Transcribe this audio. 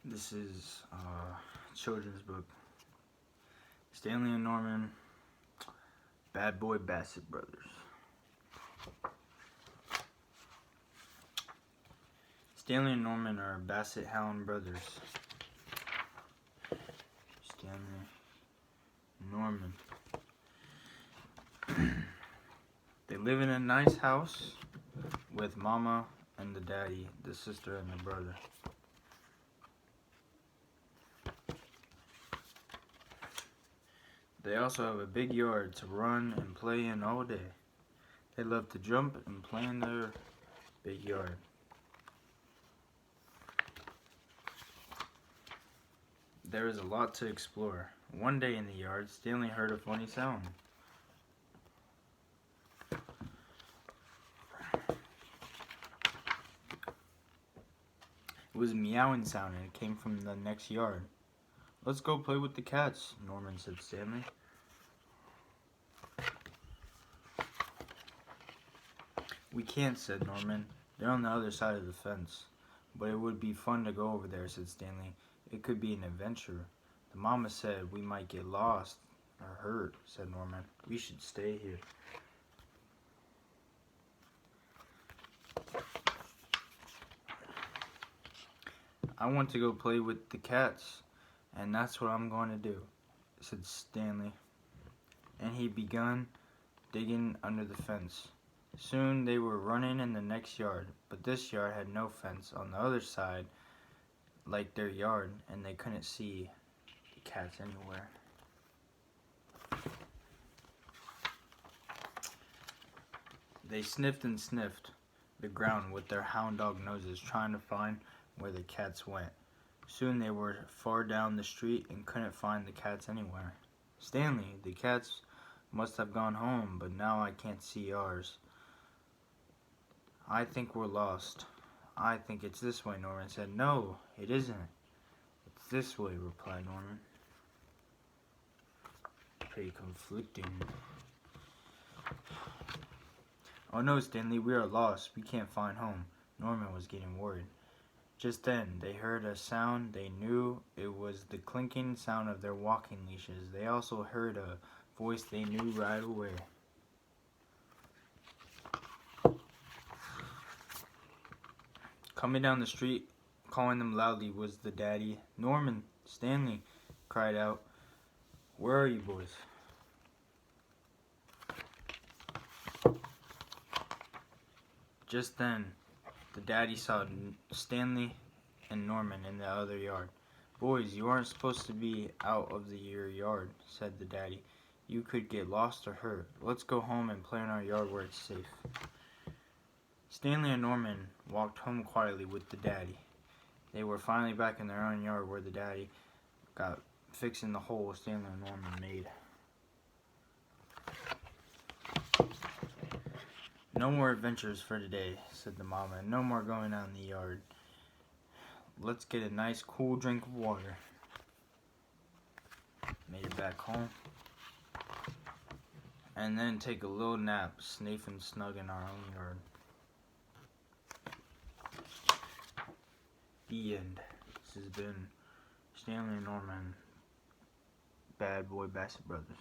This is a children's book. Stanley and Norman, Bad Boy Bassett Brothers. Stanley and Norman are Bassett Hound brothers. Stanley, Norman. They live in a nice house with Mama and the daddy, the sister and the brother. They also have a big yard to run and play in all day. They love to jump and play in their big yard. There is a lot to explore. One day in the yard, Stanley heard a funny sound. It was a meowing sound and it came from the next yard. "Let's go play with the cats," Norman said to Stanley. "We can't," said Norman. "They're on the other side of the fence." "But it would be fun to go over there," said Stanley. "It could be an adventure." "The mama said we might get lost or hurt," said Norman. "We should stay here." "I want to go play with the cats, and that's what I'm going to do," said Stanley. And he began digging under the fence. Soon they were running in the next yard, but this yard had no fence on the other side like their yard, and they couldn't see the cats anywhere. They sniffed and sniffed the ground with their hound dog noses, trying to find where the cats went. Soon they were far down the street and couldn't find the cats anywhere. "Stanley, the cats must have gone home, but now I can't see ours. I think we're lost." "I think it's this way," Norman said. "No, it isn't. It's this way," replied Norman. Pretty conflicting. "Oh no, Stanley, we are lost. We can't find home." Norman was getting worried. Just then, they heard a sound they knew. It was the clinking sound of their walking leashes. They also heard a voice they knew right away. Coming down the street, calling them loudly, was the daddy. "Norman, Stanley," cried out. "Where are you boys?" Just then, the daddy saw Stanley and Norman in the other yard. "Boys, you aren't supposed to be out of your yard," said the daddy. "You could get lost or hurt. Let's go home and play in our yard where it's safe." Stanley and Norman walked home quietly with the daddy. They were finally back in their own yard where the daddy got fixing the hole Stanley and Norman made. "No more adventures for today," said the mama. "No more going out in the yard. Let's get a nice cool drink of water." Made it back home. And then take a little nap, safe and snug in our own yard. The end. This has been Stanley and Norman, Bad Boy Bassett Brothers.